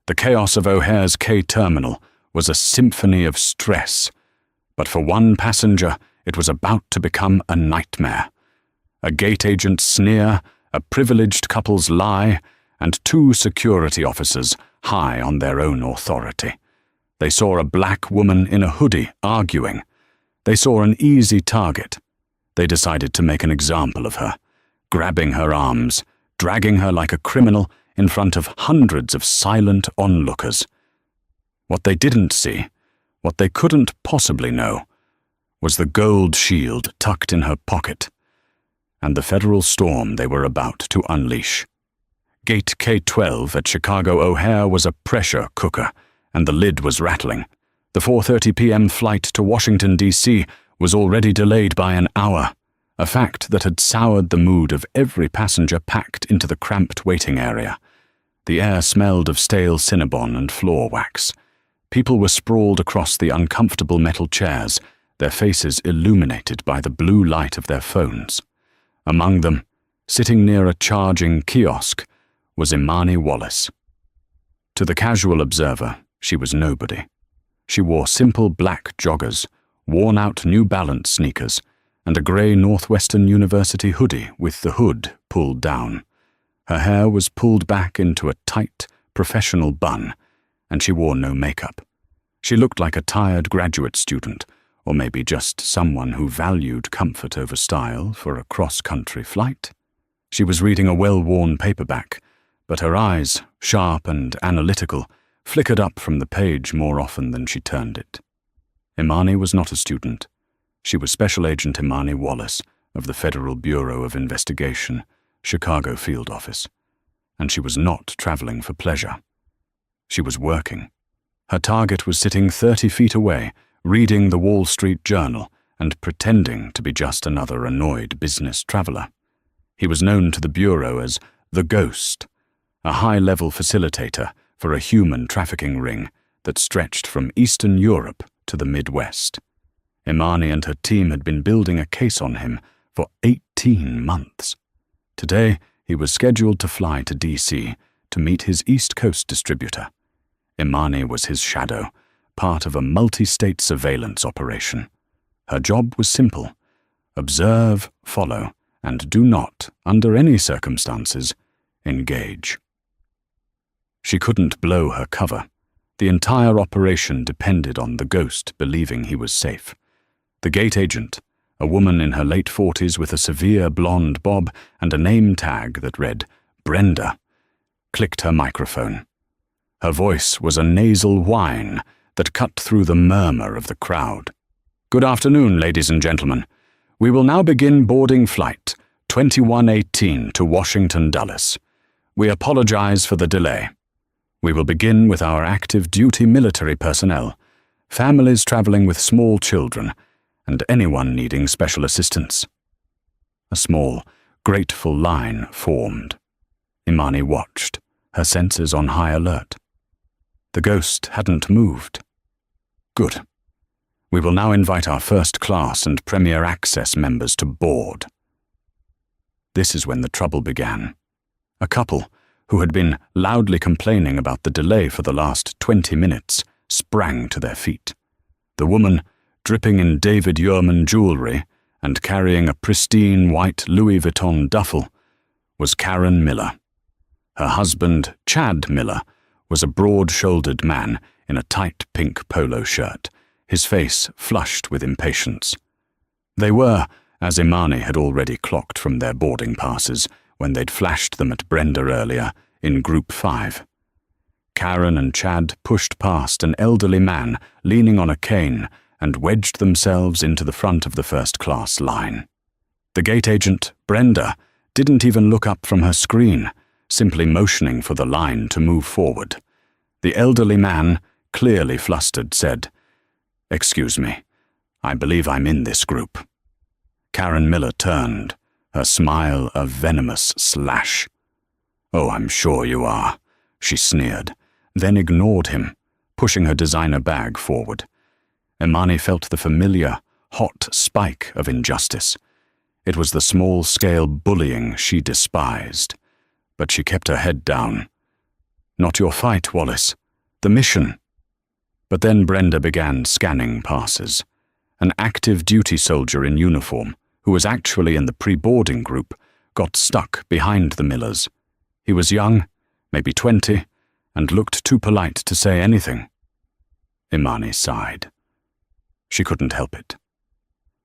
The chaos of O'Hare's K terminal was a symphony of stress, but for one passenger, it was about to become a nightmare. A gate agent's sneer, a privileged couple's lie, and 2 security officers high on their own authority. They saw a black woman in a hoodie arguing. They saw an easy target. They decided to make an example of her, grabbing her arms, dragging her like a criminal in front of hundreds of silent onlookers. What they didn't see, what they couldn't possibly know, was the gold shield tucked in her pocket, and the federal storm they were about to unleash. Gate K-12 at Chicago O'Hare was a pressure cooker, and the lid was rattling. The 4:30 p.m. flight to Washington, D.C. was already delayed by an hour, a fact that had soured the mood of every passenger packed into the cramped waiting area. The air smelled of stale Cinnabon and floor wax. People were sprawled across the uncomfortable metal chairs, their faces illuminated by the blue light of their phones. Among them, sitting near a charging kiosk, was Imani Wallace. To the casual observer, she was nobody. She wore simple black joggers, worn-out New Balance sneakers, and a grey Northwestern University hoodie with the hood pulled down. Her hair was pulled back into a tight, professional bun, and she wore no makeup. She looked like a tired graduate student, or maybe just someone who valued comfort over style for a cross-country flight. She was reading a well-worn paperback, but her eyes, sharp and analytical, flickered up from the page more often than she turned it. Imani was not a student. She was Special Agent Imani Wallace of the Federal Bureau of Investigation, Chicago Field Office, and she was not traveling for pleasure. She was working. Her target was sitting 30 feet away, reading the Wall Street Journal and pretending to be just another annoyed business traveler. He was known to the Bureau as the Ghost, a high-level facilitator for a human trafficking ring that stretched from Eastern Europe to the Midwest. Imani and her team had been building a case on him for 18 months. Today, he was scheduled to fly to D.C. to meet his East Coast distributor. Imani was his shadow, part of a multi-state surveillance operation. Her job was simple: observe, follow, and do not, under any circumstances, engage. She couldn't blow her cover. The entire operation depended on the Ghost believing he was safe. The gate agent, a woman in her late 40s with a severe blonde bob and a name tag that read Brenda, clicked her microphone. Her voice was a nasal whine that cut through the murmur of the crowd. "Good afternoon, ladies and gentlemen. We will now begin boarding flight 2118 to Washington, Dulles. We apologize for the delay. We will begin with our active duty military personnel, families traveling with small children, and anyone needing special assistance." A small, grateful line formed. Imani watched, her senses on high alert. The Ghost hadn't moved. Good. We will now invite our first class and Premier Access members to board. This is when the trouble began. A couple, who had been loudly complaining about the delay for the last 20 minutes, sprang to their feet. The woman, dripping in David Yurman jewelry and carrying a pristine white Louis Vuitton duffel, was Karen Miller. Her husband, Chad Miller, was a broad-shouldered man in a tight pink polo shirt, his face flushed with impatience. They were, as Imani had already clocked from their boarding passes when they'd flashed them at Brenda earlier, in Group 5. Karen and Chad pushed past an elderly man leaning on a cane and wedged themselves into the front of the first-class line. The gate agent, Brenda, didn't even look up from her screen, simply motioning for the line to move forward. The elderly man, clearly flustered, said, "Excuse me, I believe I'm in this group." Karen Miller turned, her smile a venomous slash. "Oh, I'm sure you are," she sneered, then ignored him, pushing her designer bag forward. Imani felt the familiar, hot spike of injustice. It was the small-scale bullying she despised, but she kept her head down. Not your fight, Wallace. The mission. But then Brenda began scanning passes. An active duty soldier in uniform, who was actually in the pre-boarding group, got stuck behind the Millers. He was young, maybe 20, and looked too polite to say anything. Imani sighed. She couldn't help it.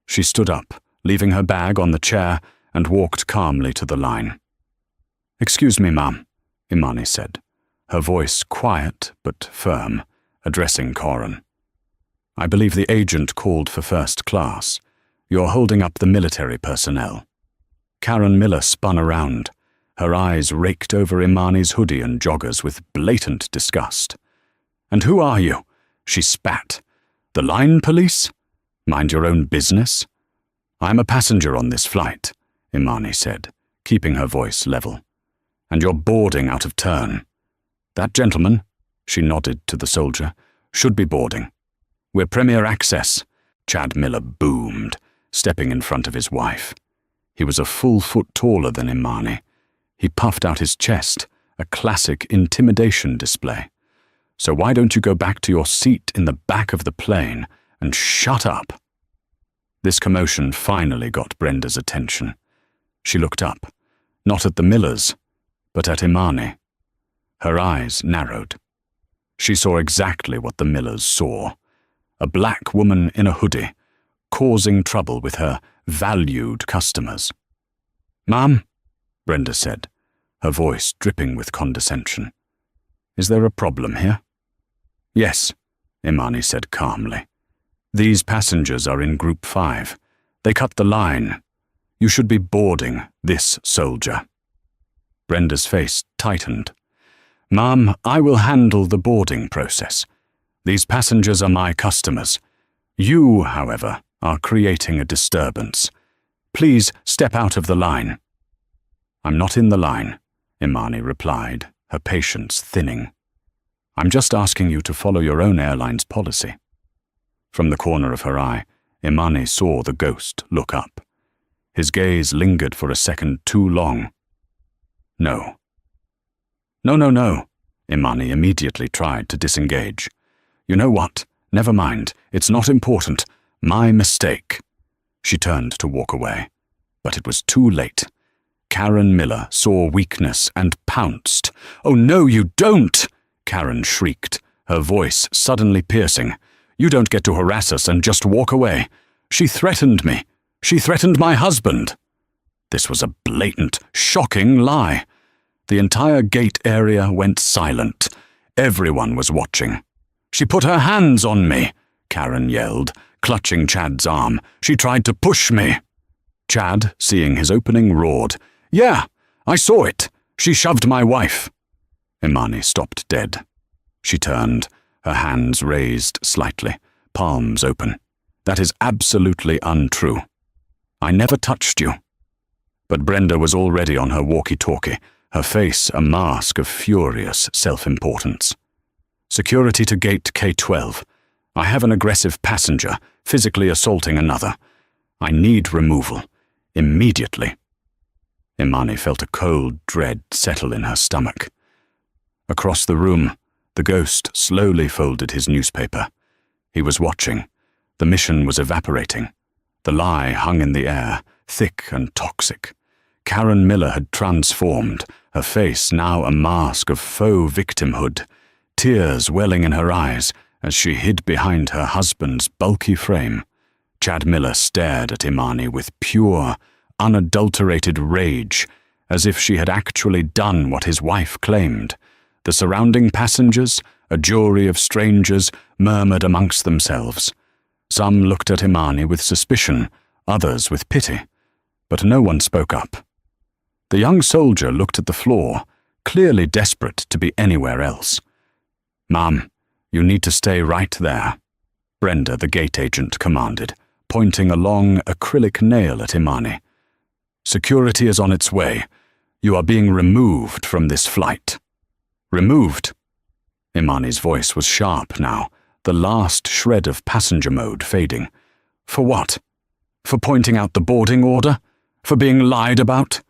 She stood up, leaving her bag on the chair, and walked calmly to the line. "Excuse me, ma'am," Imani said, her voice quiet but firm, addressing Corin. "I believe the agent called for first class. You're holding up the military personnel." Karen Miller spun around. Her eyes raked over Imani's hoodie and joggers with blatant disgust. "And who are you?" she spat. "The line police? Mind your own business." "I'm a passenger on this flight," Imani said, keeping her voice level. "And you're boarding out of turn. That gentleman," she nodded to the soldier, "should be boarding. We're Premier Access," Chad Miller boomed, stepping in front of his wife. He was a full foot taller than Imani. He puffed out his chest, a classic intimidation display. "So why don't you go back to your seat in the back of the plane and shut up?" This commotion finally got Brenda's attention. She looked up, not at the Millers, but at Imani. Her eyes narrowed. She saw exactly what the Millers saw. A black woman in a hoodie, causing trouble with her valued customers. "Ma'am," Brenda said, her voice dripping with condescension. "Is there a problem here?" "Yes," Imani said calmly. "These passengers are in Group 5. They cut the line. You should be boarding this soldier." Brenda's face tightened. "Ma'am, I will handle the boarding process. These passengers are my customers. You, however, are creating a disturbance. Please step out of the line." "I'm not in the line," Imani replied, her patience thinning. "I'm just asking you to follow your own airline's policy." From the corner of her eye, Imani saw the ghost look up. His gaze lingered for a second too long. "No." No, Imani immediately tried to disengage. "You know what? Never mind. It's not important. My mistake." She turned to walk away, but it was too late. Karen Miller saw weakness and pounced. "Oh no, you don't!" Karen shrieked, her voice suddenly piercing. "You don't get to harass us and just walk away. She threatened me. She threatened my husband." This was a blatant, shocking lie. The entire gate area went silent. Everyone was watching. "She put her hands on me," Karen yelled, clutching Chad's arm. "She tried to push me." Chad, seeing his opening, roared, "Yeah, I saw it. She shoved my wife." Imani stopped dead. She turned, her hands raised slightly, palms open. "That is absolutely untrue. I never touched you." But Brenda was already on her walkie-talkie, her face a mask of furious self-importance. "Security to gate K12. I have an aggressive passenger, physically assaulting another. I need removal. Immediately." Imani felt a cold dread settle in her stomach. Across the room, the ghost slowly folded his newspaper. He was watching. The mission was evaporating. The lie hung in the air, thick and toxic. Karen Miller had transformed, her face now a mask of faux victimhood, tears welling in her eyes as she hid behind her husband's bulky frame. Chad Miller stared at Imani with pure, unadulterated rage, as if she had actually done what his wife claimed. The surrounding passengers, a jury of strangers, murmured amongst themselves. Some looked at Imani with suspicion, others with pity, but no one spoke up. The young soldier looked at the floor, clearly desperate to be anywhere else. "Ma'am, you need to stay right there," Brenda, the gate agent, commanded, pointing a long acrylic nail at Imani. "Security is on its way. You are being removed from this flight." "Removed?" Imani's voice was sharp now, the last shred of passenger mode fading. "For what? For pointing out the boarding order? For being lied about?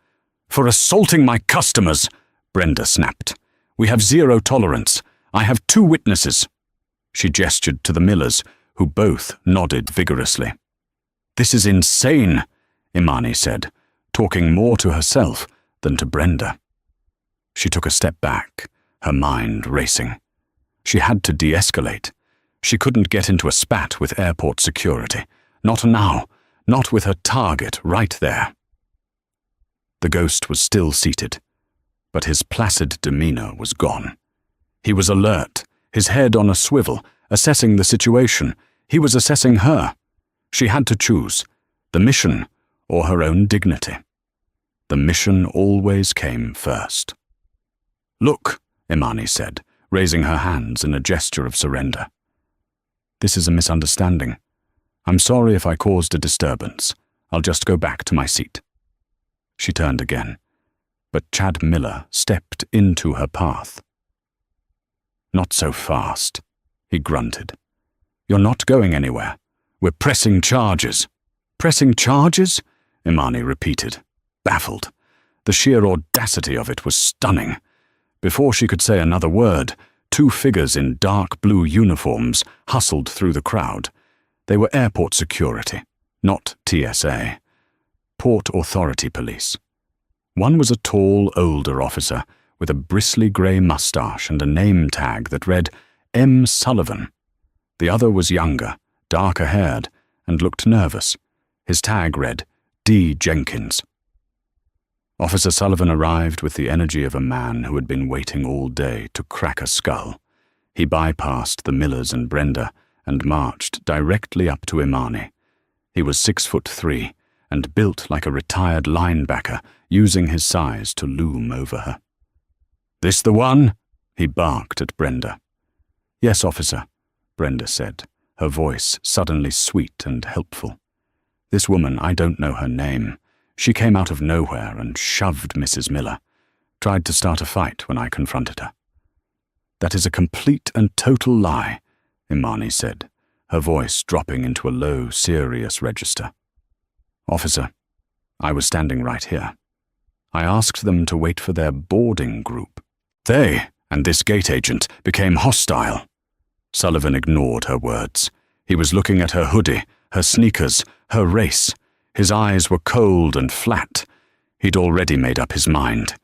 For assaulting my customers?" Brenda snapped. We have zero tolerance. I have 2 witnesses." She gestured to the Millers, who both nodded vigorously. "This is insane," Imani said, talking more to herself than to Brenda. She took a step back, her mind racing. She had to de-escalate. She couldn't get into a spat with airport security. Not now, not with her target right there. The ghost was still seated, but his placid demeanor was gone. He was alert, his head on a swivel, assessing the situation. He was assessing her. She had to choose, the mission or her own dignity. The mission always came first. "Look," Imani said, raising her hands in a gesture of surrender. "This is a misunderstanding. I'm sorry if I caused a disturbance. I'll just go back to my seat." She turned again, but Chad Miller stepped into her path. "Not so fast," he grunted. "You're not going anywhere. We're pressing charges." "Pressing charges?" Imani repeated, baffled. The sheer audacity of it was stunning. Before she could say another word, 2 figures in dark blue uniforms hustled through the crowd. They were airport security, not TSA. Port Authority Police. One was a tall, older officer with a bristly grey mustache and a name tag that read M. Sullivan. The other was younger, darker-haired, and looked nervous. His tag read D. Jenkins. Officer Sullivan arrived with the energy of a man who had been waiting all day to crack a skull. He bypassed the Millers and Brenda and marched directly up to Imani. He was 6'3" and built like a retired linebacker, using his size to loom over her. "This the one?" he barked at Brenda. "Yes, officer," Brenda said, her voice suddenly sweet and helpful. "This woman, I don't know her name. She came out of nowhere and shoved Mrs. Miller. Tried to start a fight when I confronted her." "That is a complete and total lie," Imani said, her voice dropping into a low, serious register. "Officer, I was standing right here. I asked them to wait for their boarding group. They and this gate agent became hostile." Sullivan ignored her words. He was looking at her hoodie, her sneakers, her race. His eyes were cold and flat. He'd already made up his mind.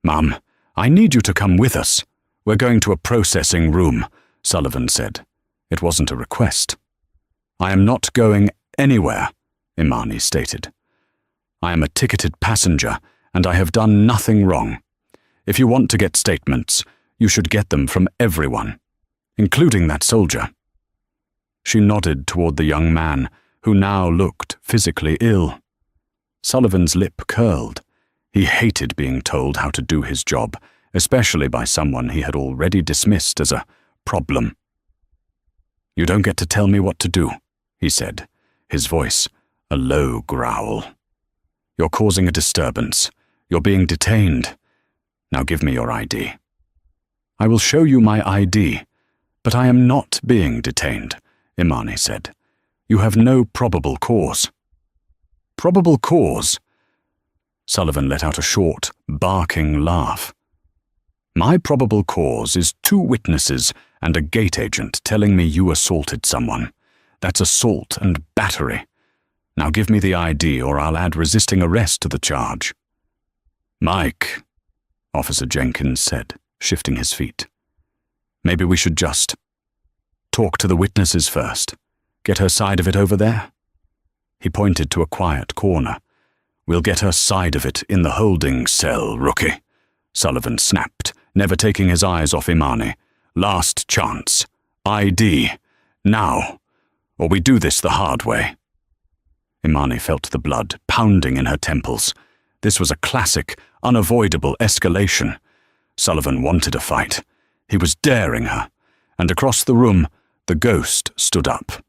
"Mum, I need you to come with us. We're going to a processing room," Sullivan said. It wasn't a request. "I am not going anywhere," Imani stated. "I am a ticketed passenger, and I have done nothing wrong. If you want to get statements, you should get them from everyone, including that soldier." She nodded toward the young man, who now looked physically ill. Sullivan's lip curled. He hated being told how to do his job, especially by someone he had already dismissed as a problem. "You don't get to tell me what to do," he said, his voice a low growl. "You're causing a disturbance. You're being detained. Now give me your ID." "I will show you my ID, but I am not being detained," Imani said. "You have no probable cause." "Probable cause?" Sullivan let out a short, barking laugh. "My probable cause is 2 witnesses and a gate agent telling me you assaulted someone. That's assault and battery. Now give me the ID or I'll add resisting arrest to the charge." "Mike," Officer Jenkins said, shifting his feet. "Maybe we should just talk to the witnesses first. Get her side of it over there." He pointed to a quiet corner. "We'll get her side of it in the holding cell, rookie," Sullivan snapped, never taking his eyes off Imani. "Last chance. ID. Now. Or we do this the hard way." Imani felt the blood pounding in her temples. This was a classic, unavoidable escalation. Sullivan wanted a fight. He was daring her. And across the room, the ghost stood up.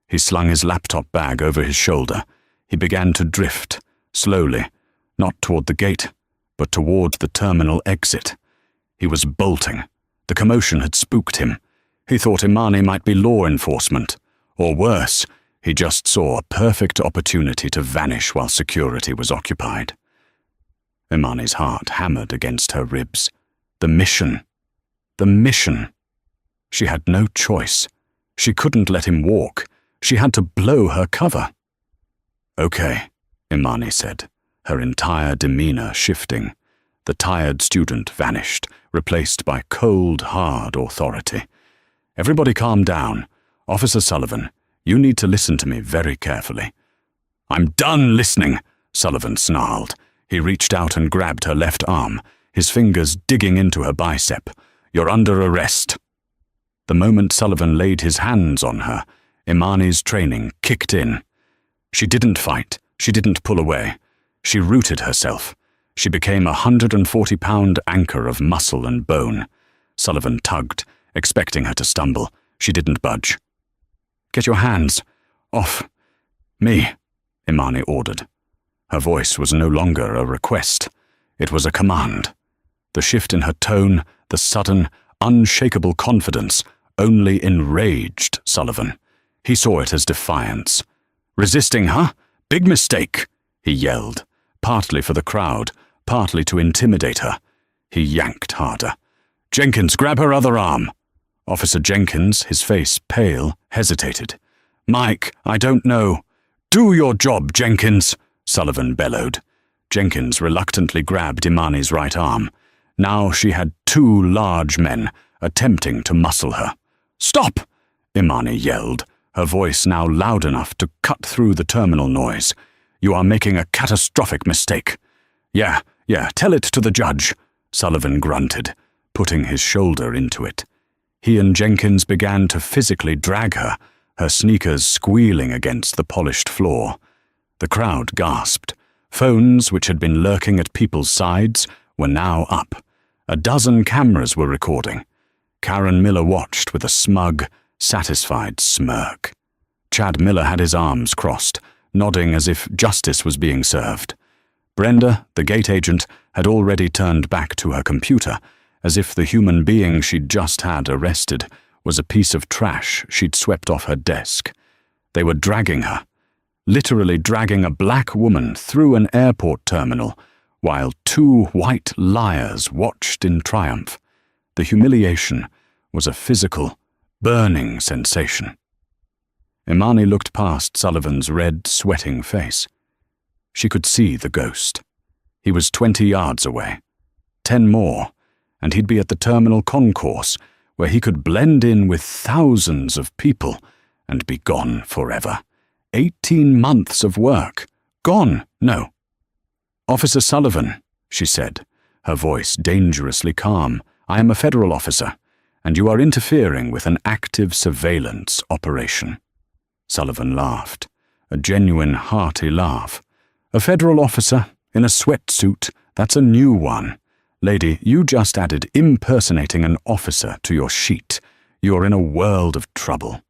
He slung his laptop bag over his shoulder. He began to drift, slowly, not toward the gate, but toward the terminal exit. He was bolting. The commotion had spooked him. He thought Imani might be law enforcement. Or worse, he just saw a perfect opportunity to vanish while security was occupied. Imani's heart hammered against her ribs. The mission, The mission. She had no choice. She couldn't let him walk. She had to blow her cover. "Okay," Imani said, her entire demeanor shifting. The tired student vanished, replaced by cold, hard authority. "Everybody calm down. Officer Sullivan, you need to listen to me very carefully." "I'm done listening," Sullivan snarled. He reached out and grabbed her left arm, his fingers digging into her bicep. "You're under arrest." The moment Sullivan laid his hands on her, Imani's training kicked in. She didn't fight. She didn't pull away. She rooted herself. She became a 140-pound anchor of muscle and bone. Sullivan tugged, expecting her to stumble. She didn't budge. "Get your hands off me," Imani ordered. Her voice was no longer a request. It was a command. The shift in her tone, the sudden, unshakable confidence, only enraged Sullivan. He saw it as defiance. "Resisting, huh? Big mistake," he yelled, partly for the crowd, partly to intimidate her. He yanked harder. "Jenkins, grab her other arm." Officer Jenkins, his face pale, hesitated. "Mike, I don't know." "Do your job, Jenkins," Sullivan bellowed. Jenkins reluctantly grabbed Imani's right arm. Now she had two large men attempting to muscle her. "Stop!" Imani yelled, her voice now loud enough to cut through the terminal noise. "You are making a catastrophic mistake." Yeah, tell it to the judge," Sullivan grunted, putting his shoulder into it. He and Jenkins began to physically drag her, her sneakers squealing against the polished floor. The crowd gasped. Phones, which had been lurking at people's sides, were now up. A dozen cameras were recording. Karen Miller watched with a smug, satisfied smirk. Chad Miller had his arms crossed, nodding as if justice was being served. Brenda, the gate agent, had already turned back to her computer, as if the human being she'd just had arrested was a piece of trash she'd swept off her desk. They were dragging her, literally dragging a black woman through an airport terminal, while two white liars watched in triumph. The humiliation was a physical, burning sensation. Imani looked past Sullivan's red, sweating face. She could see the ghost. He was 20 yards away. 10 more, and he'd be at the terminal concourse, where he could blend in with thousands of people and be gone forever. 18 months of work. Gone, no. "Officer Sullivan," she said, her voice dangerously calm, "I am a federal officer, and you are interfering with an active surveillance operation." Sullivan laughed, a genuine, hearty laugh. "A federal officer in a sweatsuit, that's a new one. Lady, you just added impersonating an officer to your sheet. You're in a world of trouble."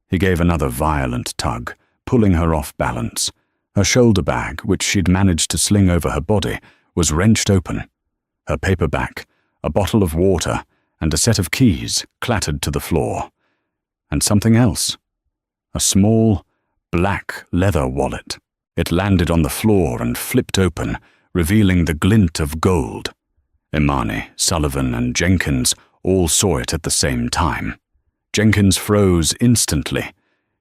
He gave another violent tug, pulling her off balance. Her shoulder bag, which she'd managed to sling over her body, was wrenched open. Her paperback, a bottle of water, and a set of keys clattered to the floor. And something else. A small, black leather wallet. It landed on the floor and flipped open, revealing the glint of gold. Imani, Sullivan, and Jenkins all saw it at the same time. Jenkins froze instantly.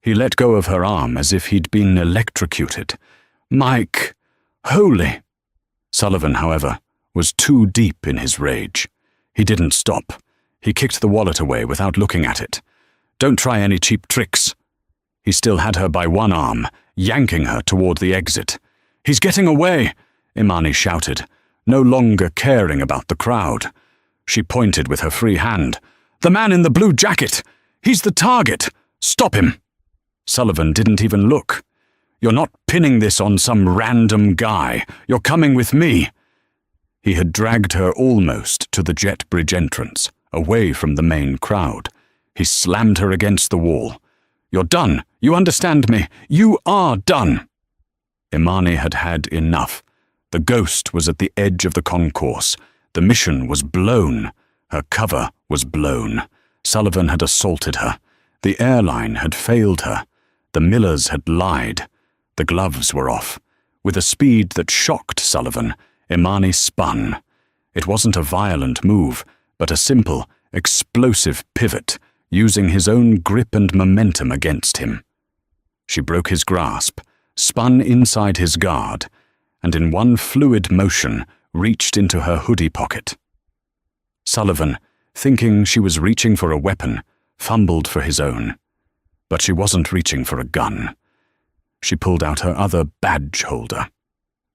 He let go of her arm as if he'd been electrocuted. "Mike! Holy!" Sullivan, however, was too deep in his rage. He didn't stop. He kicked the wallet away without looking at it. "Don't try any cheap tricks." He still had her by one arm, yanking her toward the exit. "He's getting away!" Imani shouted, no longer caring about the crowd. She pointed with her free hand. "The man in the blue jacket! He's the target! Stop him!" Sullivan didn't even look. "You're not pinning this on some random guy. You're coming with me." He had dragged her almost to the jet bridge entrance, away from the main crowd. He slammed her against the wall. "You're done. You understand me. You are done." Imani had had enough. The ghost was at the edge of the concourse. The mission was blown. Her cover was blown. Sullivan had assaulted her. The airline had failed her. The Millers had lied. The gloves were off. With a speed that shocked Sullivan, Imani spun. It wasn't a violent move, but a simple, explosive pivot, using his own grip and momentum against him. She broke his grasp, spun inside his guard, and in one fluid motion reached into her hoodie pocket. Sullivan, thinking she was reaching for a weapon, fumbled for his own. But she wasn't reaching for a gun. She pulled out her other badge holder,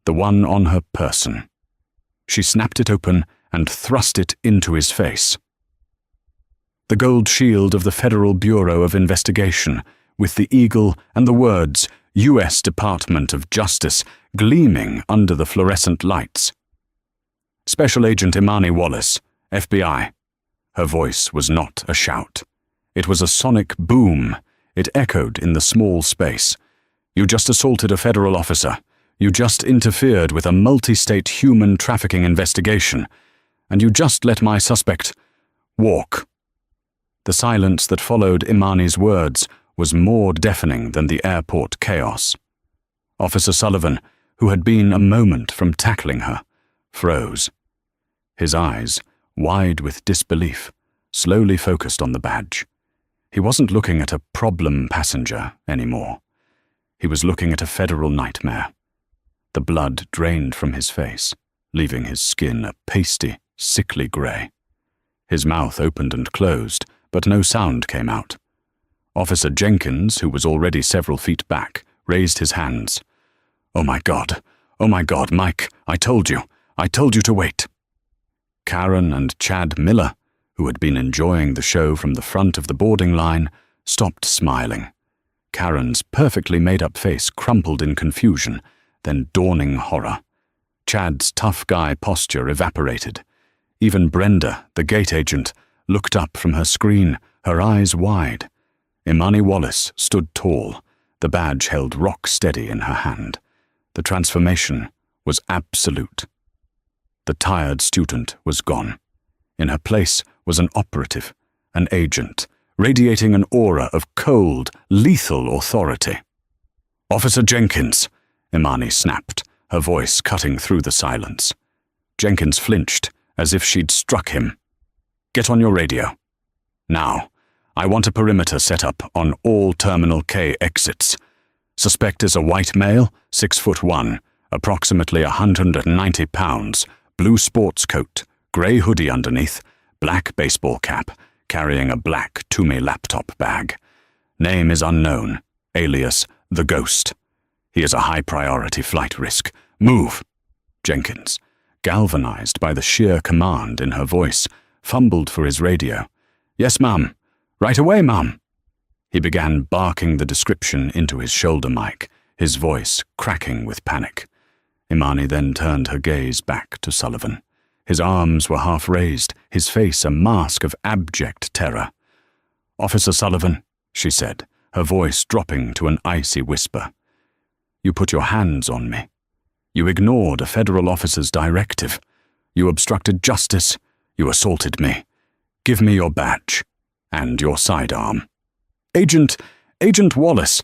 the one on her person. She snapped it open and thrust it into his face. The gold shield of the Federal Bureau of Investigation, with the eagle and the words U.S. Department of Justice gleaming under the fluorescent lights. Special Agent Imani Wallace, FBI. Her voice was not a shout. It was a sonic boom. It echoed in the small space. You just assaulted a federal officer. You just interfered with a multi-state human trafficking investigation. And you just let my suspect walk. The silence that followed Imani's words was more deafening than the airport chaos. Officer Sullivan, who had been a moment from tackling her, froze. His eyes, wide with disbelief, slowly focused on the badge. He wasn't looking at a problem passenger anymore. He was looking at a federal nightmare. The blood drained from his face, leaving his skin a pasty, sickly grey. His mouth opened and closed, but no sound came out. Officer Jenkins, who was already several feet back, raised his hands. Oh my God, Mike, I told you to wait." Karen and Chad Miller, who had been enjoying the show from the front of the boarding line, stopped smiling. Karen's perfectly made-up face crumpled in confusion, then dawning horror. Chad's tough guy posture evaporated. Even Brenda, the gate agent, looked up from her screen, her eyes wide. Imani Wallace stood tall, the badge held rock steady in her hand. The transformation was absolute. The tired student was gone. In her place was an operative, an agent, radiating an aura of cold, lethal authority. "Officer Jenkins," Imani snapped, her voice cutting through the silence. Jenkins flinched, as if she'd struck him. "Get on your radio. Now, I want a perimeter set up on all Terminal K exits. Suspect is a white male, 6'1", approximately 190 pounds, blue sports coat, grey hoodie underneath, black baseball cap, carrying a black Toomey laptop bag. Name is unknown, alias The Ghost. He is a high-priority flight risk. Move!" Jenkins, galvanized by the sheer command in her voice, fumbled for his radio. "Yes, ma'am. Right away, ma'am." He began barking the description into his shoulder mic, his voice cracking with panic. Imani then turned her gaze back to Sullivan. His arms were half raised, his face a mask of abject terror. "Officer Sullivan," she said, her voice dropping to an icy whisper. "You put your hands on me. You ignored a federal officer's directive. You obstructed justice. You assaulted me. Give me your badge and your sidearm." Agent Wallace,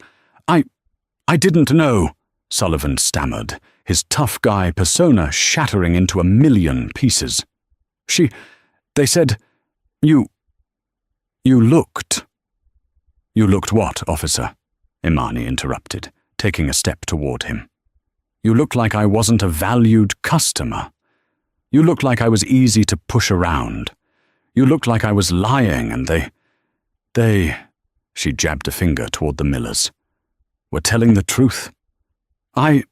I didn't know," Sullivan stammered, his tough guy persona shattering into a million pieces. They said, you looked." "You looked what, officer?" Imani interrupted, taking a step toward him. "You looked like I wasn't a valued customer. You looked like I was easy to push around. You looked like I was lying and they, she jabbed a finger toward the Millers, were telling the truth. I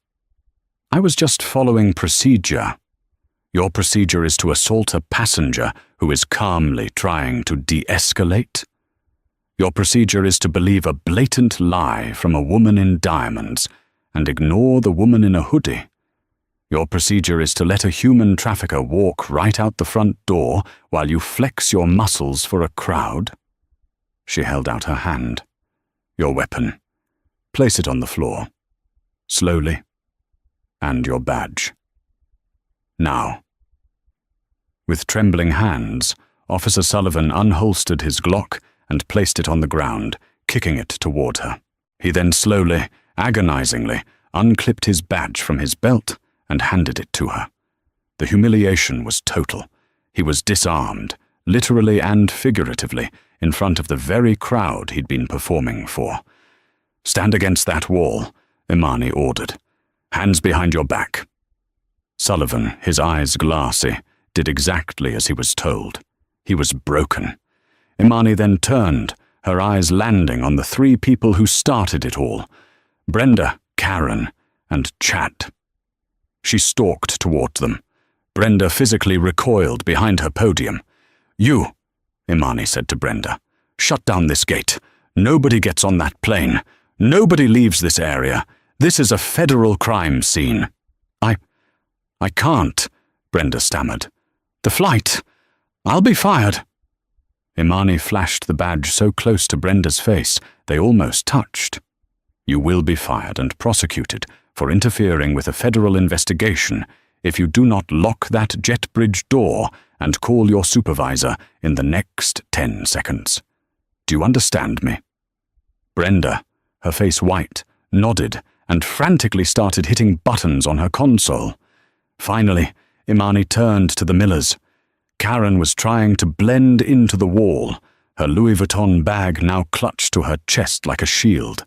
was just following procedure. Your procedure is to assault a passenger who is calmly trying to de-escalate. Your procedure is to believe a blatant lie from a woman in diamonds and ignore the woman in a hoodie. Your procedure is to let a human trafficker walk right out the front door while you flex your muscles for a crowd." She held out her hand. "Your weapon. Place it on the floor. Slowly. And your badge. Now." With trembling hands, Officer Sullivan unholstered his Glock and placed it on the ground, kicking it toward her. He then slowly, agonizingly, unclipped his badge from his belt and handed it to her. The humiliation was total. He was disarmed, literally and figuratively, in front of the very crowd he'd been performing for. "Stand against that wall," Imani ordered. "Hands behind your back." Sullivan, his eyes glassy, did exactly as he was told. He was broken. Imani then turned, her eyes landing on the three people who started it all: Brenda, Karen, and Chad. She stalked toward them. Brenda physically recoiled behind her podium. "You," Imani said to Brenda, "shut down this gate. Nobody gets on that plane. Nobody leaves this area. This is a federal crime scene." I can't," Brenda stammered. "The flight. I'll be fired." Imani flashed the badge so close to Brenda's face they almost touched. "You will be fired and prosecuted for interfering with a federal investigation if you do not lock that jet bridge door and call your supervisor in the next 10 seconds. Do you understand me?" Brenda, her face white, nodded and frantically started hitting buttons on her console. Finally, Imani turned to the Millers. Karen was trying to blend into the wall, her Louis Vuitton bag now clutched to her chest like a shield.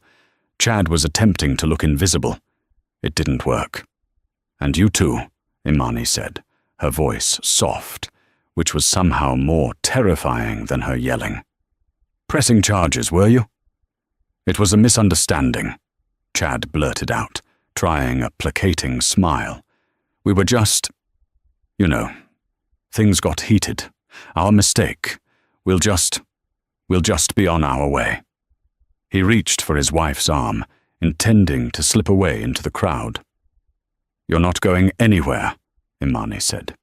Chad was attempting to look invisible. It didn't work. "And you too," Imani said, her voice soft, which was somehow more terrifying than her yelling. "Pressing charges, were you?" "It was a misunderstanding," Chad blurted out, trying a placating smile. "We were just, things got heated. Our mistake. We'll just be on our way." He reached for his wife's arm, intending to slip away into the crowd. "You're not going anywhere," Imani said.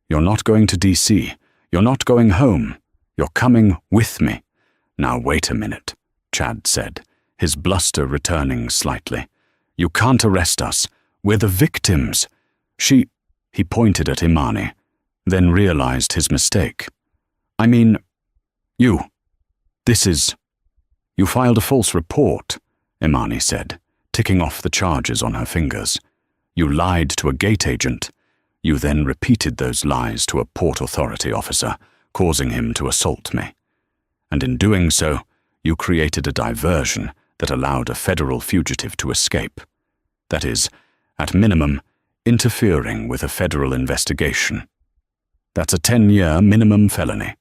"You're not going to DC. You're not going home. You're coming with me." "Now wait a minute," Chad said, his bluster returning slightly. "You can't arrest us. We're the victims." He pointed at Imani, then realized his mistake. "I mean, you filed a false report," Imani said, ticking off the charges on her fingers. "You lied to a gate agent. You then repeated those lies to a Port Authority officer, causing him to assault me. And in doing so, you created a diversion that allowed a federal fugitive to escape. That is, at minimum, interfering with a federal investigation. That's a 10-year minimum felony.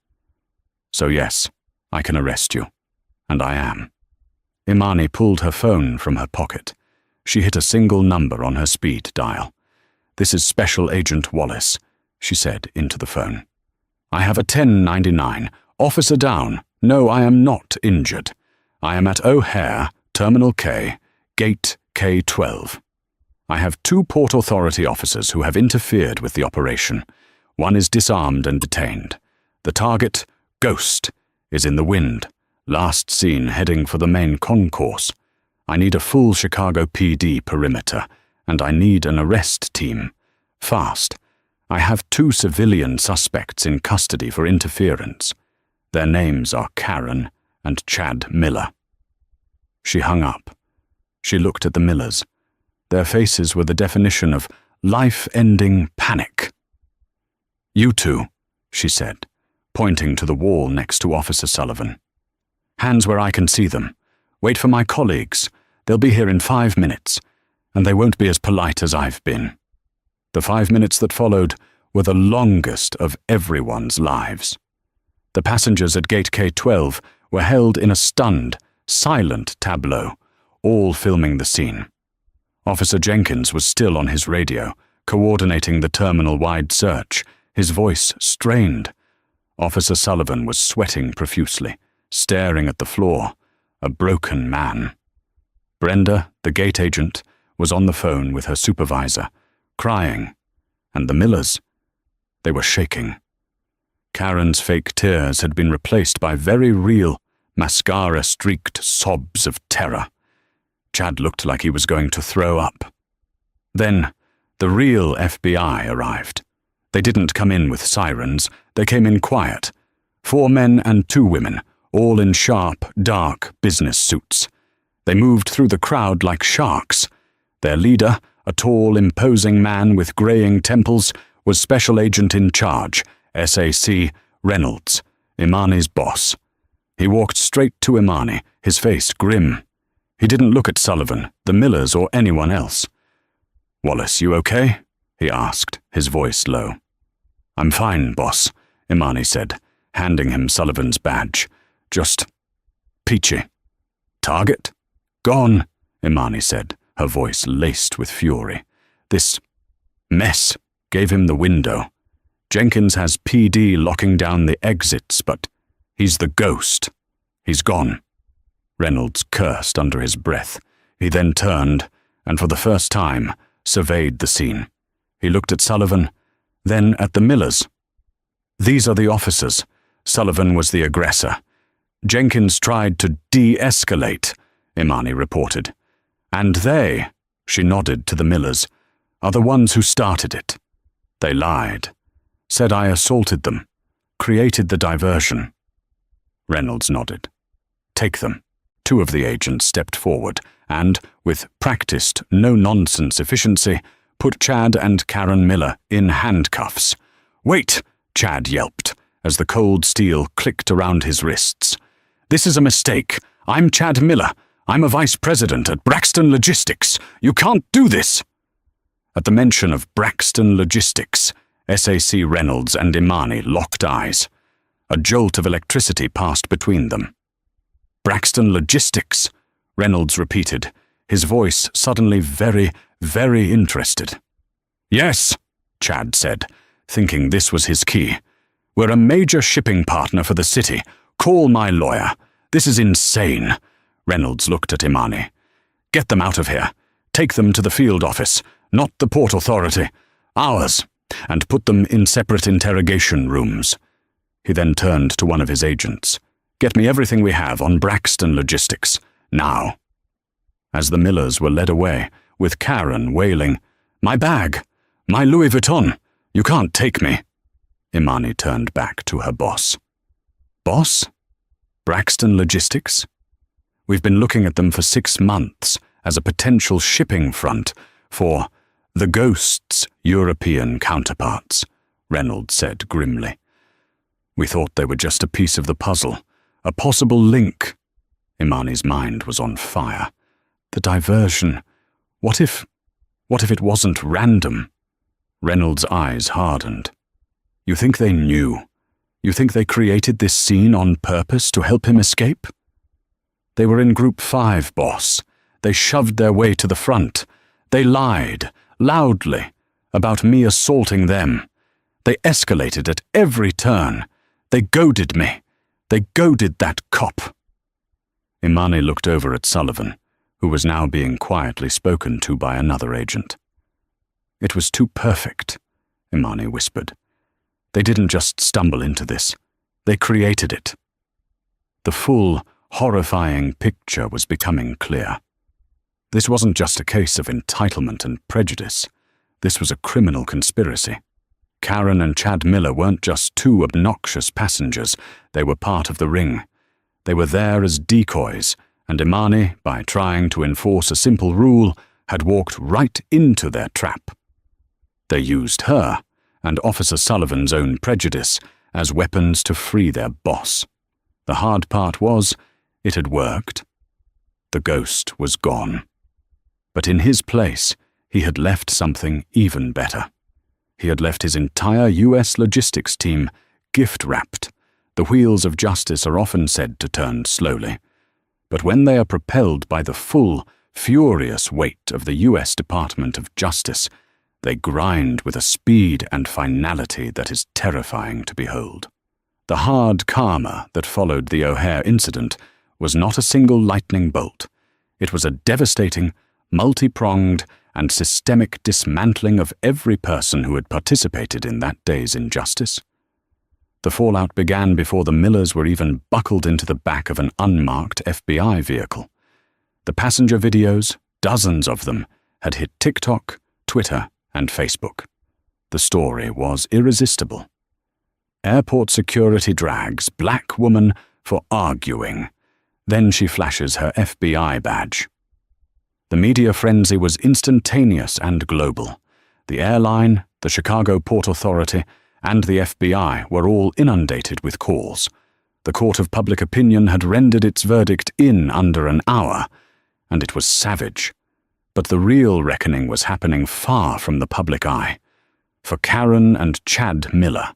So yes, I can arrest you. And I am." Imani pulled her phone from her pocket. She hit a single number on her speed dial. "This is Special Agent Wallace," she said into the phone. "I have a 1099. Officer down. No, I am not injured. I am at O'Hare, Terminal K, Gate K12. I have 2 Port Authority officers who have interfered with the operation. One is disarmed and detained. The target, Ghost, is in the wind, last seen heading for the main concourse. I need a full Chicago PD perimeter, and I need an arrest team. Fast. I have 2 civilian suspects in custody for interference. Their names are Karen and Chad Miller." She hung up. She looked at the Millers. Their faces were the definition of life-ending panic. "You two," she said, pointing to the wall next to Officer Sullivan. "Hands where I can see them. Wait for my colleagues. They'll be here in 5 minutes, and they won't be as polite as I've been." The 5 minutes that followed were the longest of everyone's lives. The passengers at Gate K12 were held in a stunned, silent tableau, all filming the scene. Officer Jenkins was still on his radio, coordinating the terminal-wide search, his voice strained. Officer Sullivan was sweating profusely, staring at the floor, a broken man. Brenda, the gate agent, was on the phone with her supervisor, crying, and the Millers, they were shaking. Karen's fake tears had been replaced by very real, mascara-streaked sobs of terror. Chad looked like he was going to throw up. Then, the real FBI arrived. They didn't come in with sirens, they came in quiet. 4 men and 2 women, all in sharp, dark business suits. They moved through the crowd like sharks. Their leader, a tall, imposing man with graying temples, was Special Agent in Charge, SAC, Reynolds, Imani's boss. He walked straight to Imani, his face grim. He didn't look at Sullivan, the Millers, or anyone else. "Wallace, you okay?" he asked, his voice low. "I'm fine, boss," Imani said, handing him Sullivan's badge. "Just peachy." "Target?" "Gone," Imani said, her voice laced with fury. "This mess gave him the window. Jenkins has PD locking down the exits, but he's the ghost. He's gone." Reynolds cursed under his breath. He then turned, and for the first time, surveyed the scene. He looked at Sullivan, then at the Millers. "These are the officers. Sullivan was the aggressor. Jenkins tried to de-escalate," Imani reported. "And they," she nodded to the Millers, "are the ones who started it. They lied. Said I assaulted them. Created the diversion." Reynolds nodded. "Take them." Two of the agents stepped forward and, with practiced, no-nonsense efficiency, put Chad and Karen Miller in handcuffs. "Wait!" Chad yelped, as the cold steel clicked around his wrists. "This is a mistake. I'm Chad Miller. I'm a vice president at Braxton Logistics. You can't do this!" At the mention of Braxton Logistics, SAC Reynolds and Imani locked eyes. A jolt of electricity passed between them. "Braxton Logistics," Reynolds repeated, his voice suddenly very, very interested. "Yes," Chad said, thinking this was his key. "We're a major shipping partner for the city. Call my lawyer. This is insane." Reynolds looked at Imani. "Get them out of here. Take them to the field office, not the Port Authority. Ours. And put them in separate interrogation rooms." He then turned to one of his agents. "Get me everything we have on Braxton Logistics, now." As the Millers were led away, with Karen wailing, "My bag! My Louis Vuitton! You can't take me!" Imani turned back to her boss. "Boss? Braxton Logistics? We've been looking at them for 6 months as a potential shipping front for the Ghost's European counterparts," Reynolds said grimly. "We thought they were just a piece of the puzzle, a possible link." Imani's mind was on fire. The diversion. What if it wasn't random? Reynolds' eyes hardened. "You think they knew? You think they created this scene on purpose to help him escape?" "They were in Group 5, boss. They shoved their way to the front. They lied, loudly, about me assaulting them. They escalated at every turn. They goaded me. They goaded that cop." Imani looked over at Sullivan, who was now being quietly spoken to by another agent. "It was too perfect," Imani whispered. "They didn't just stumble into this. They created it." The full, horrifying picture was becoming clear. This wasn't just a case of entitlement and prejudice. This was a criminal conspiracy. Karen and Chad Miller weren't just two obnoxious passengers. They were part of the ring. They were there as decoys, and Imani, by trying to enforce a simple rule, had walked right into their trap. They used her, and Officer Sullivan's own prejudice, as weapons to free their boss. The hard part was, it had worked. The ghost was gone. But in his place, he had left something even better. He had left his entire US logistics team gift-wrapped. The wheels of justice are often said to turn slowly. But when they are propelled by the full, furious weight of the US Department of Justice, they grind with a speed and finality that is terrifying to behold. The hard karma that followed the O'Hare incident was not a single lightning bolt. It was a devastating, multi-pronged, and systemic dismantling of every person who had participated in that day's injustice. The fallout began before the Millers were even buckled into the back of an unmarked FBI vehicle. The passenger videos, dozens of them, had hit TikTok, Twitter, and Facebook. The story was irresistible. Airport security drags black woman for arguing. Then she flashes her FBI badge. The media frenzy was instantaneous and global. The airline, the Chicago Port Authority, and the FBI were all inundated with calls. The court of public opinion had rendered its verdict in under an hour, and it was savage. But the real reckoning was happening far from the public eye. For Karen and Chad Miller.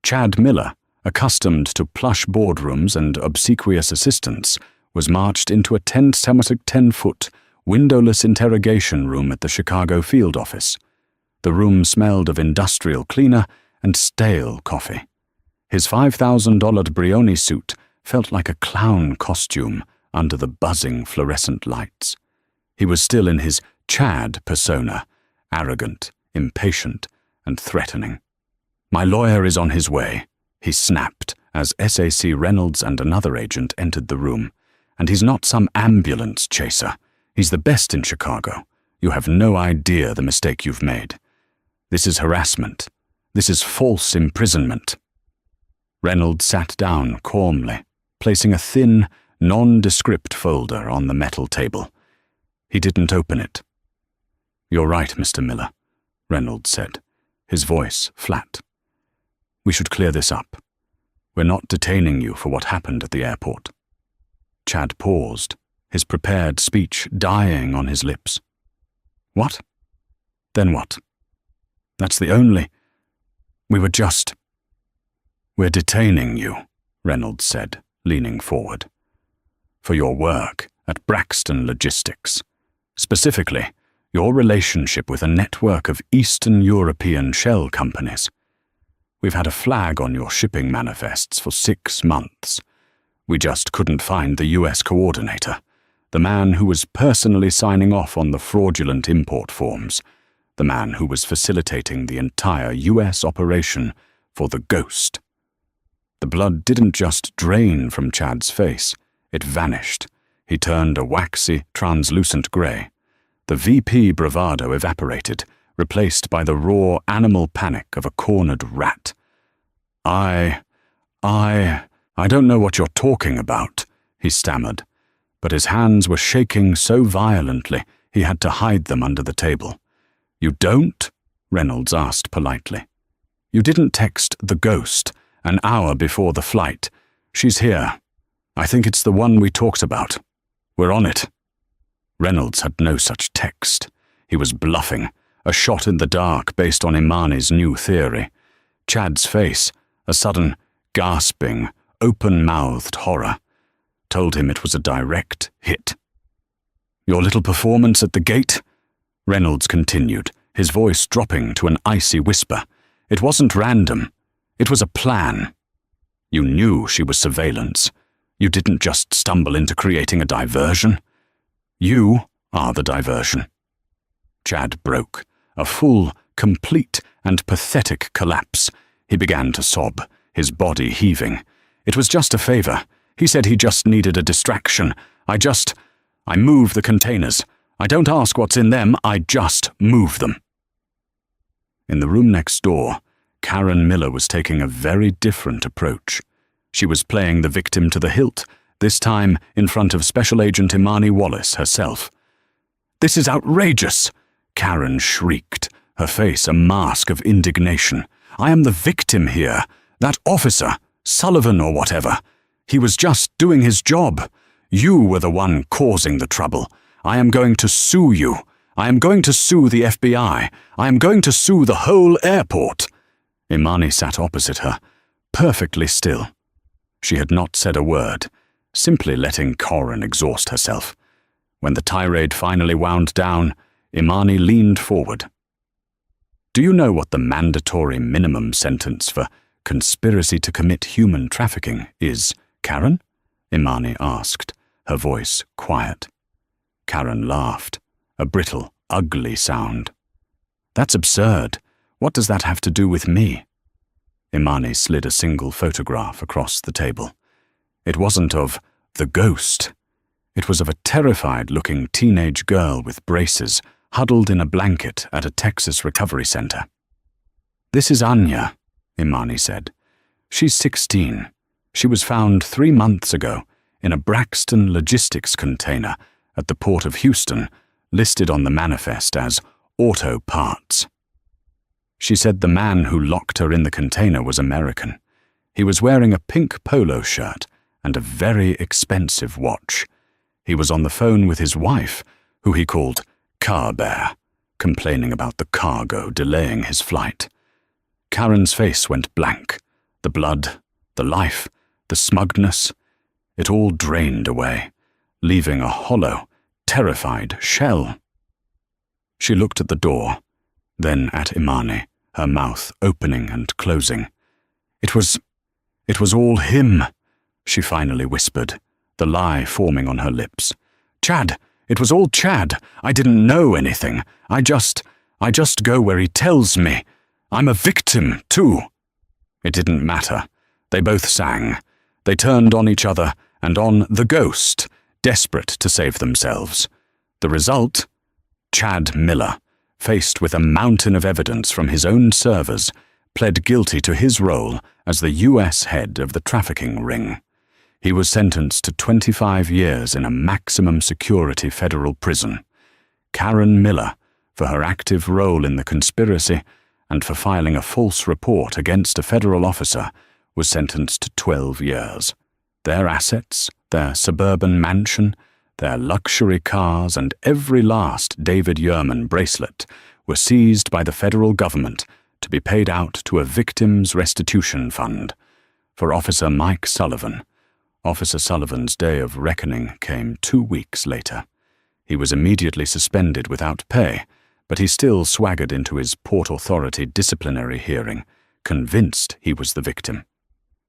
Chad Miller, accustomed to plush boardrooms and obsequious assistants, was marched into a 10-foot, windowless interrogation room at the Chicago field office. The room smelled of industrial cleaner and stale coffee. His $5,000 Brioni suit felt like a clown costume under the buzzing fluorescent lights. He was still in his Chad persona, arrogant, impatient, and threatening. "My lawyer is on his way," he snapped as SAC Reynolds and another agent entered the room. "And he's not some ambulance chaser. He's the best in Chicago. You have no idea the mistake you've made. This is harassment. This is false imprisonment." Reynolds sat down calmly, placing a thin, nondescript folder on the metal table. He didn't open it. "You're right, Mr. Miller," Reynolds said, his voice flat. "We should clear this up. We're not detaining you for what happened at the airport." Chad paused, his prepared speech dying on his lips. "What? Then what? That's the only... We're detaining you," Reynolds said, leaning forward, "for your work at Braxton Logistics. Specifically, your relationship with a network of Eastern European shell companies. We've had a flag on your shipping manifests for 6 months. We just couldn't find the US coordinator, the man who was personally signing off on the fraudulent import forms, the man who was facilitating the entire US operation for the Ghost." The blood didn't just drain from Chad's face, it vanished. He turned a waxy, translucent grey. The VP bravado evaporated, replaced by the raw animal panic of a cornered rat. I don't know what you're talking about," he stammered, but his hands were shaking so violently he had to hide them under the table. "You don't?" Reynolds asked politely. "You didn't text the Ghost an hour before the flight. She's here. I think it's the one we talked about. We're on it." Reynolds had no such text. He was bluffing, a shot in the dark based on Imani's new theory. Chad's face, a sudden, gasping, open-mouthed horror, told him it was a direct hit. "Your little performance at the gate?" Reynolds continued, his voice dropping to an icy whisper. "It wasn't random. It was a plan. You knew she was surveillance. You didn't just stumble into creating a diversion. You are the diversion." Chad broke, a full, complete, and pathetic collapse. He began to sob, his body heaving. "It was just a favor. He said he just needed a distraction. I move the containers. I don't ask what's in them, I just move them." In the room next door, Karen Miller was taking a very different approach. She was playing the victim to the hilt, this time in front of Special Agent Imani Wallace herself. "This is outrageous!" Karen shrieked, her face a mask of indignation. "I am the victim here. That officer, Sullivan or whatever, he was just doing his job. You were the one causing the trouble. I am going to sue you. I am going to sue the FBI. I am going to sue the whole airport." Imani sat opposite her, perfectly still. She had not said a word, simply letting Karen exhaust herself. When the tirade finally wound down, Imani leaned forward. "Do you know what the mandatory minimum sentence for conspiracy to commit human trafficking is, Karen?" Imani asked, her voice quiet. Karen laughed, a brittle, ugly sound. "That's absurd. What does that have to do with me?" Imani slid a single photograph across the table. It wasn't of the Ghost. It was of a terrified-looking teenage girl with braces, huddled in a blanket at a Texas recovery center. "This is Anya," Imani said. "She's 16. She was found 3 months ago in a Braxton Logistics container at the port of Houston, listed on the manifest as auto parts." She said the man who locked her in the container was American. He was wearing a pink polo shirt and a very expensive watch. He was on the phone with his wife, who he called Car Bear, complaining about the cargo delaying his flight. Karen's face went blank. The blood, the life, the smugness, it all drained away, leaving a hollow, terrified shell. She looked at the door, then at Imani, her mouth opening and closing. It was all him, she finally whispered, the lie forming on her lips. Chad, it was all Chad. I didn't know anything. I just go where he tells me. I'm a victim, too. It didn't matter. They both sang. They turned on each other and on the ghost, desperate to save themselves. The result? Chad Miller, faced with a mountain of evidence from his own servers, pled guilty to his role as the U.S. head of the trafficking ring. He was sentenced to 25 years in a maximum security federal prison. Karen Miller, for her active role in the conspiracy and for filing a false report against a federal officer, was sentenced to 12 years. Their assets, their suburban mansion, their luxury cars, and every last David Yurman bracelet were seized by the federal government to be paid out to a victims' restitution fund. For Officer Mike Sullivan, Officer Sullivan's day of reckoning came 2 weeks later. He was immediately suspended without pay, but he still swaggered into his Port Authority disciplinary hearing, convinced he was the victim.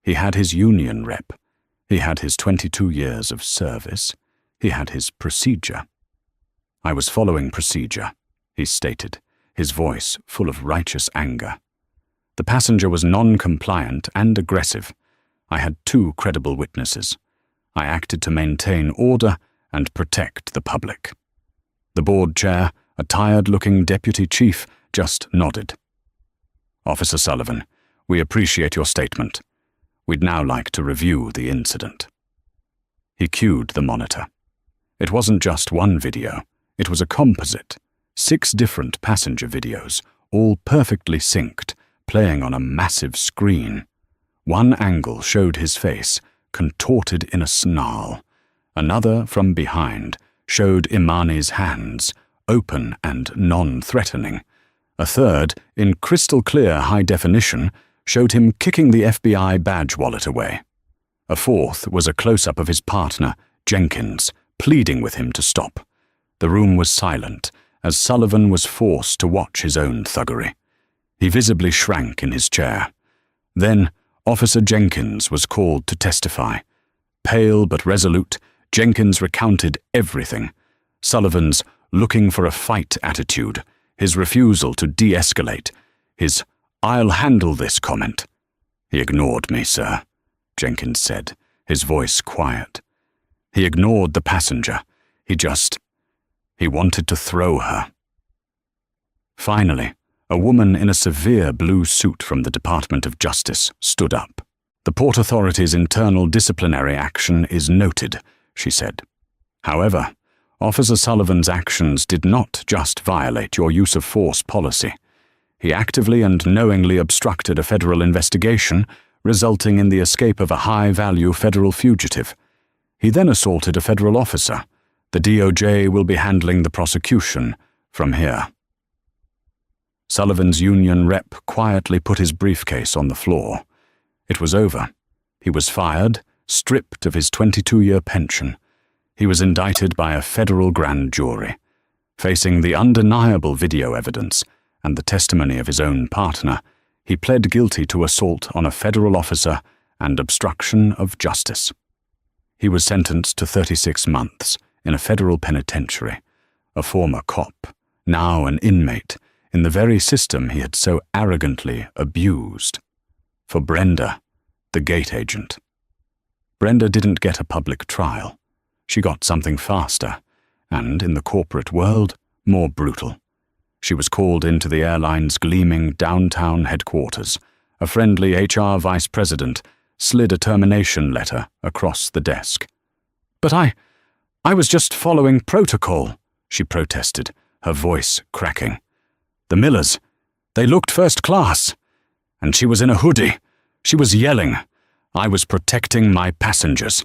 He had his union rep. He had his 22 years of service. He had his procedure. I was following procedure, he stated, his voice full of righteous anger. The passenger was non-compliant and aggressive. I had 2 credible witnesses. I acted to maintain order and protect the public. The board chair, a tired-looking deputy chief, just nodded. Officer Sullivan, we appreciate your statement. We'd now like to review the incident. He cued the monitor. It wasn't just one video. It was a composite. 6 different passenger videos, all perfectly synced, playing on a massive screen. One angle showed his face, contorted in a snarl. Another, from behind, showed Imani's hands, open and non-threatening. A third, in crystal-clear high definition, showed him kicking the FBI badge wallet away. A fourth was a close-up of his partner, Jenkins, pleading with him to stop. The room was silent, as Sullivan was forced to watch his own thuggery. He visibly shrank in his chair. Then, Officer Jenkins was called to testify. Pale but resolute, Jenkins recounted everything. Sullivan's looking for a fight attitude, his refusal to de-escalate, his "I'll handle this" comment. He ignored me, sir, Jenkins said, his voice quiet. He ignored the passenger. He wanted to throw her. Finally, a woman in a severe blue suit from the Department of Justice stood up. The Port Authority's internal disciplinary action is noted, she said. However, Officer Sullivan's actions did not just violate your use of force policy. He actively and knowingly obstructed a federal investigation, resulting in the escape of a high-value federal fugitive. He then assaulted a federal officer. The DOJ will be handling the prosecution from here. Sullivan's union rep quietly put his briefcase on the floor. It was over. He was fired, stripped of his 22-year pension. He was indicted by a federal grand jury. Facing the undeniable video evidence and the testimony of his own partner, he pled guilty to assault on a federal officer and obstruction of justice. He was sentenced to 36 months in a federal penitentiary, a former cop, now an inmate, in the very system he had so arrogantly abused. For Brenda, the gate agent. Brenda didn't get a public trial. She got something faster, and, in the corporate world, more brutal. She was called into the airline's gleaming downtown headquarters. A friendly HR vice president slid a termination letter across the desk. "But I was just following protocol," she protested, her voice cracking. "The Millers, They looked first class. And she was in a hoodie. She was yelling. I was protecting my passengers.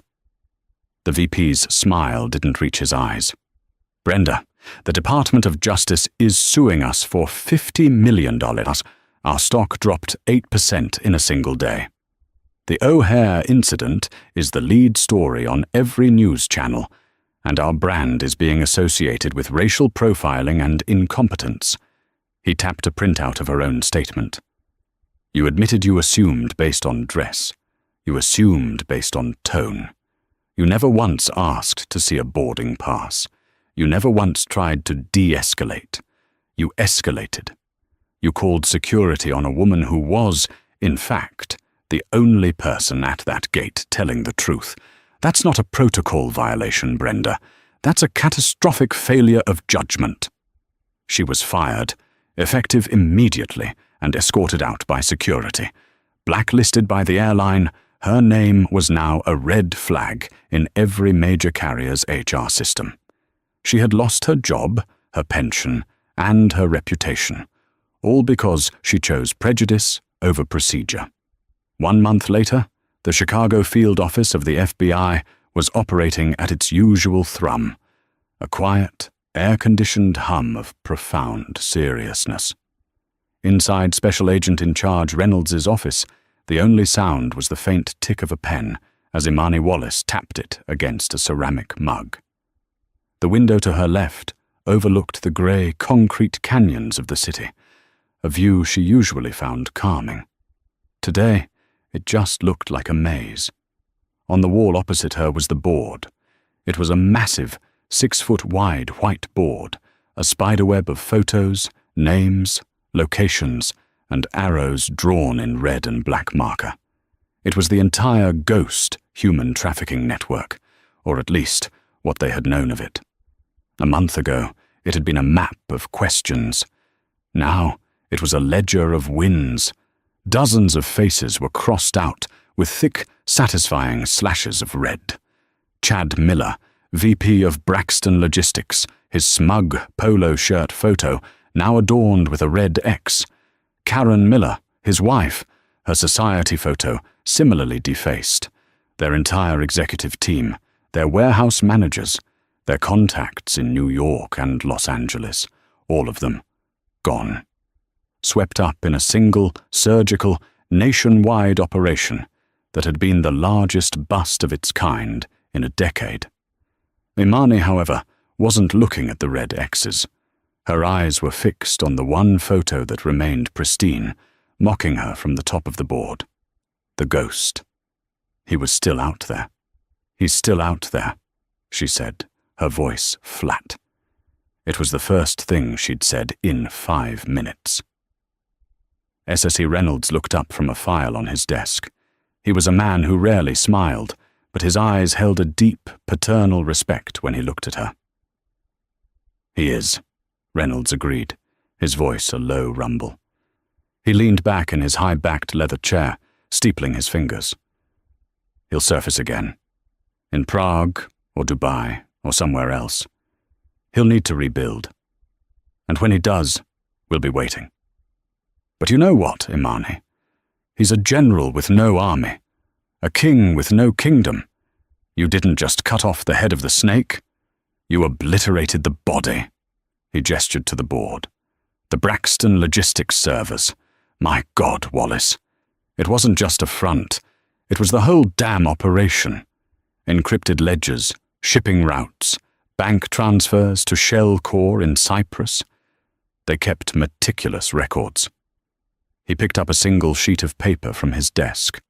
The VP's smile didn't reach his eyes. Brenda, the Department of Justice is suing us for $50 million. Our stock dropped 8% in a single day. The O'Hare incident is the lead story on every news channel, and our brand is being associated with racial profiling and incompetence. He tapped a printout of her own statement. You admitted you assumed based on dress. You assumed based on tone. You never once asked to see a boarding pass. You never once tried to de-escalate. You escalated. You called security on a woman who was, in fact, the only person at that gate telling the truth. That's not a protocol violation, Brenda. That's a catastrophic failure of judgment. She was fired, effective immediately, and escorted out by security. Blacklisted by the airline, her name was now a red flag in every major carrier's HR system. She had lost her job, her pension, and her reputation, all because she chose prejudice over procedure. 1 month later, the Chicago field office of the FBI was operating at its usual thrum, a quiet, air-conditioned hum of profound seriousness. Inside Special Agent in Charge Reynolds's office, the only sound was the faint tick of a pen as Imani Wallace tapped it against a ceramic mug. The window to her left overlooked the grey concrete canyons of the city, a view she usually found calming. Today, it just looked like a maze. On the wall opposite her was the board. It was a massive, 6-foot-wide white board, a spiderweb of photos, names, locations, and arrows drawn in red and black marker. It was the entire ghost human trafficking network, or at least what they had known of it. A month ago, it had been a map of questions. Now, it was a ledger of wins. Dozens of faces were crossed out with thick, satisfying slashes of red. Chad Miller, VP of Braxton Logistics, his smug polo shirt photo now adorned with a red X. Karen Miller, his wife, her society photo similarly defaced. Their entire executive team, their warehouse managers, their contacts in New York and Los Angeles, all of them gone. Swept up in a single, surgical, nationwide operation that had been the largest bust of its kind in a decade. Imani, however, wasn't looking at the red X's. Her eyes were fixed on the one photo that remained pristine, mocking her from the top of the board. The ghost. He was still out there. He's still out there, she said, her voice flat. It was the first thing she'd said in 5 minutes. SSE Reynolds looked up from a file on his desk. He was a man who rarely smiled, but his eyes held a deep, paternal respect when he looked at her. He is, Reynolds agreed, his voice a low rumble. He leaned back in his high-backed leather chair, steepling his fingers. He'll surface again. In Prague, or Dubai, or somewhere else. He'll need to rebuild. And when he does, we'll be waiting. But you know what, Imani? He's a general with no army, a king with no kingdom. You didn't just cut off the head of the snake, you obliterated the body. He gestured to the board. The Braxton Logistics servers. My God, Wallace. It wasn't just a front. It was the whole damn operation. Encrypted ledgers, shipping routes, bank transfers to Shell Corps in Cyprus. They kept meticulous records. He picked up a single sheet of paper from his desk.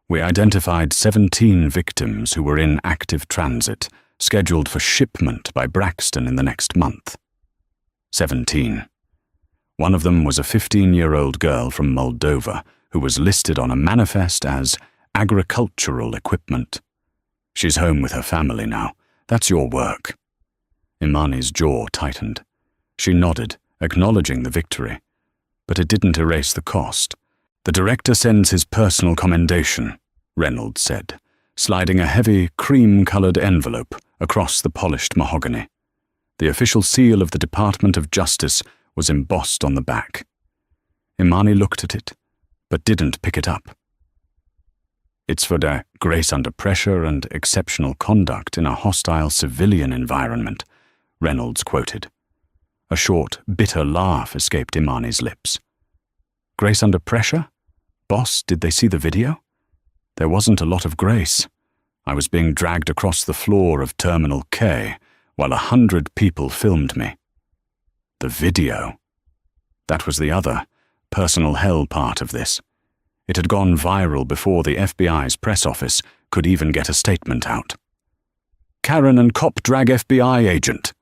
We identified 17 victims who were in active transit, scheduled for shipment by Braxton in the next month. 17. One of them was a 15-year-old girl from Moldova who was listed on a manifest as agricultural equipment. She's home with her family now. That's your work. Imani's jaw tightened. She nodded, acknowledging the victory. But it didn't erase the cost. The director sends his personal commendation, Reynolds said, sliding a heavy, cream-colored envelope across the polished mahogany. The official seal of the Department of Justice was embossed on the back. Imani looked at it, but didn't pick it up. It's for their grace under pressure and exceptional conduct in a hostile civilian environment, Reynolds quoted. A short, bitter laugh escaped Imani's lips. Grace under pressure? Boss, did they see the video? There wasn't a lot of grace. I was being dragged across the floor of Terminal K while 100 people filmed me. The video. That was the other, personal hell part of this. It had gone viral before the FBI's press office could even get a statement out. Karen and cop drag FBI agent.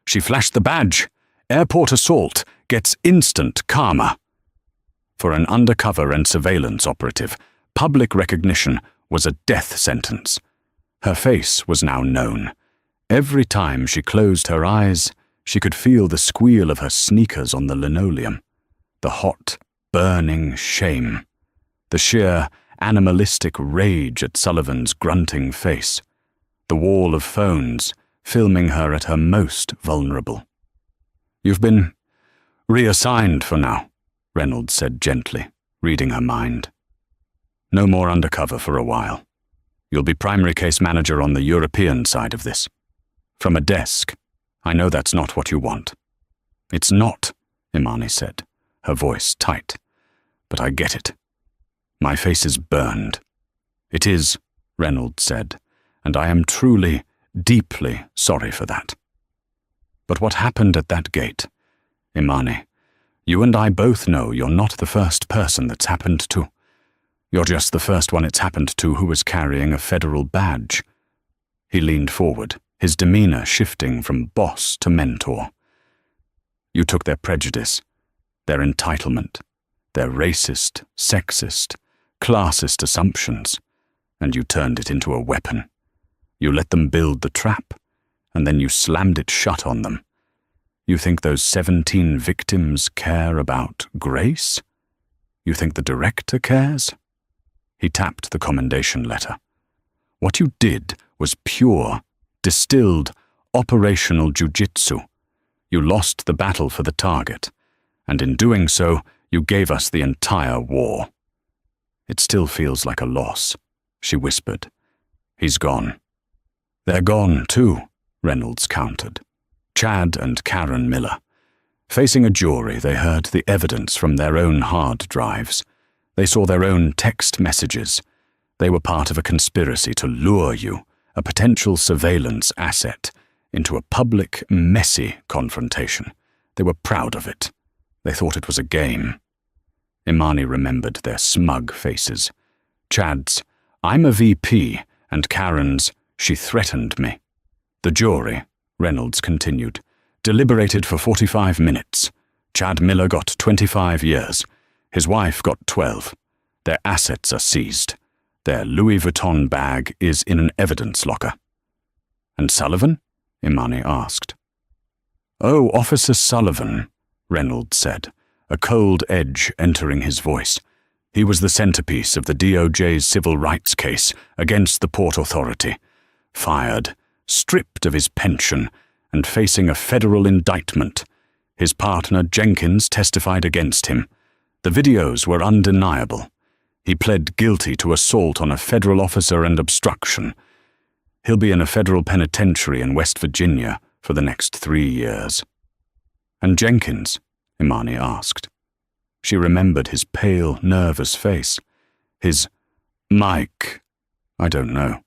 She flashed the badge. Airport assault gets instant karma. For an undercover and surveillance operative, public recognition was a death sentence. Her face was now known. Every time she closed her eyes, she could feel the squeal of her sneakers on the linoleum, the hot, burning shame, the sheer, animalistic rage at Sullivan's grunting face, the wall of phones filming her at her most vulnerable. You've been reassigned for now, Reynolds said gently, reading her mind. No more undercover for a while. You'll be primary case manager on the European side of this. From a desk. I know that's not what you want. It's not, Imani said, her voice tight. But I get it. My face is burned. It is, Reynolds said, and I am truly, deeply sorry for that. But what happened at that gate? Imani, you and I both know you're not the first person that's happened to. You're just the first one it's happened to who was carrying a federal badge. He leaned forward, his demeanor shifting from boss to mentor. You took their prejudice, their entitlement, their racist, sexist, classist assumptions, and you turned it into a weapon. You let them build the trap, and then you slammed it shut on them. You think those 17 victims care about grace? You think the director cares? He tapped the commendation letter. What you did was pure, distilled, operational jujitsu. You lost the battle for the target, and in doing so, you gave us the entire war. It still feels like a loss, she whispered. He's gone. They're gone too, Reynolds countered. Chad and Karen Miller. Facing a jury, they heard the evidence from their own hard drives. They saw their own text messages. They were part of a conspiracy to lure you, a potential surveillance asset, into a public, messy confrontation. They were proud of it. They thought it was a game. Imani remembered their smug faces. Chad's, I'm a VP, and Karen's, she threatened me. The jury, Reynolds continued, deliberated for 45 minutes. Chad Miller got 25 years. His wife got 12. Their assets are seized. Their Louis Vuitton bag is in an evidence locker. And Sullivan? Imani asked. Oh, Officer Sullivan, Reynolds said, a cold edge entering his voice. He was the centerpiece of the DOJ's civil rights case against the Port Authority. Fired, stripped of his pension, and facing a federal indictment. His partner Jenkins testified against him. The videos were undeniable. He pled guilty to assault on a federal officer and obstruction. He'll be in a federal penitentiary in West Virginia for the next 3 years. And Jenkins? Imani asked. She remembered his pale, nervous face. His Mike, I don't know.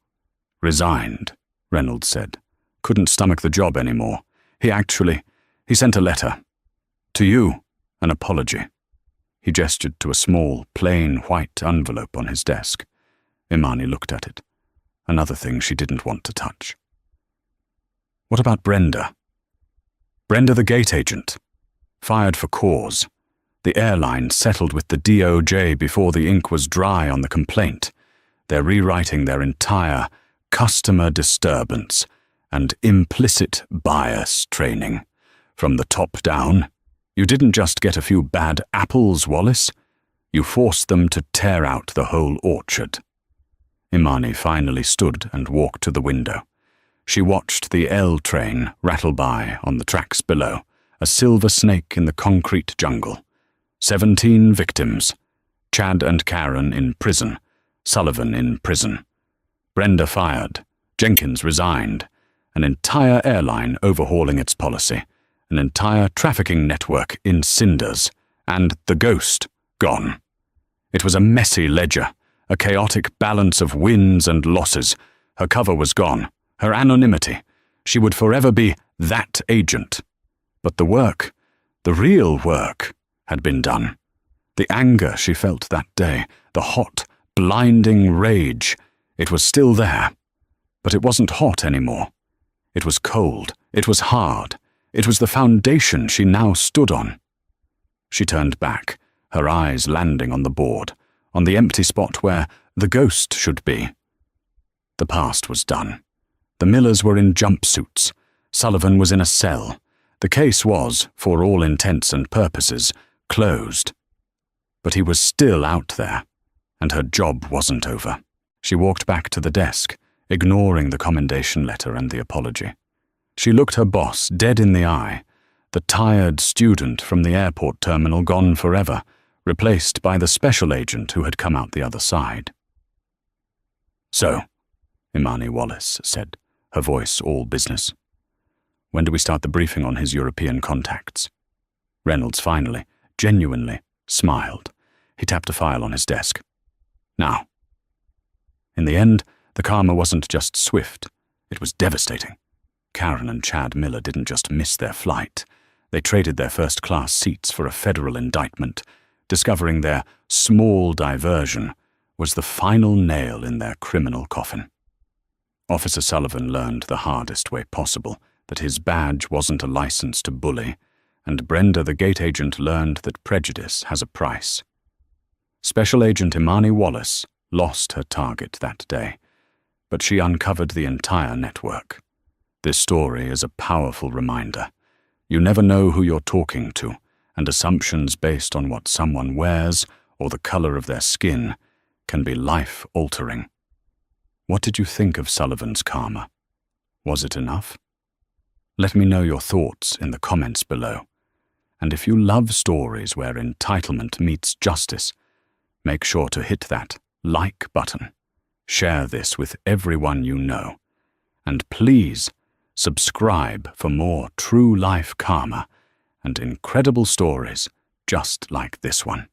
Resigned, Reynolds said. Couldn't stomach the job anymore. He sent a letter. To you, an apology. He gestured to a small, plain white envelope on his desk. Imani looked at it. Another thing she didn't want to touch. What about Brenda? Brenda the gate agent. Fired for cause. The airline settled with the DOJ before the ink was dry on the complaint. They're rewriting their entire customer disturbance and implicit bias training. From the top down, you didn't just get a few bad apples, Wallace. You forced them to tear out the whole orchard. Imani finally stood and walked to the window. She watched the L train rattle by on the tracks below, a silver snake in the concrete jungle. 17 victims. Chad and Karen in prison. Sullivan in prison. Brenda fired. Jenkins resigned. An entire airline overhauling its policy. An entire trafficking network in cinders. And the ghost gone. It was a messy ledger, a chaotic balance of wins and losses. Her cover was gone, her anonymity. She would forever be that agent. But the work, the real work, had been done. The anger she felt that day, the hot, blinding rage, it was still there. But it wasn't hot anymore. It was cold, it was hard, it was the foundation she now stood on. She turned back, her eyes landing on the board, on the empty spot where the ghost should be. The past was done. The Millers were in jumpsuits. Sullivan was in a cell. The case was, for all intents and purposes, closed. But he was still out there, and her job wasn't over. She walked back to the desk, ignoring the commendation letter and the apology. She looked her boss dead in the eye, the tired student from the airport terminal gone forever, replaced by the special agent who had come out the other side. "So," Imani Wallace said, her voice all business. "When do we start the briefing on his European contacts?" Reynolds finally, genuinely, smiled. He tapped a file on his desk. "Now." In the end, the karma wasn't just swift, it was devastating. Karen and Chad Miller didn't just miss their flight. They traded their first-class seats for a federal indictment, discovering their small diversion was the final nail in their criminal coffin. Officer Sullivan learned the hardest way possible that his badge wasn't a license to bully, and Brenda the gate agent learned that prejudice has a price. Special Agent Imani Wallace lost her target that day, but she uncovered the entire network. This story is a powerful reminder. You never know who you're talking to, and assumptions based on what someone wears or the color of their skin can be life-altering. What did you think of Sullivan's karma? Was it enough? Let me know your thoughts in the comments below. And if you love stories where entitlement meets justice, make sure to hit that like button. Share this with everyone you know. And please subscribe for more true life karma and incredible stories just like this one.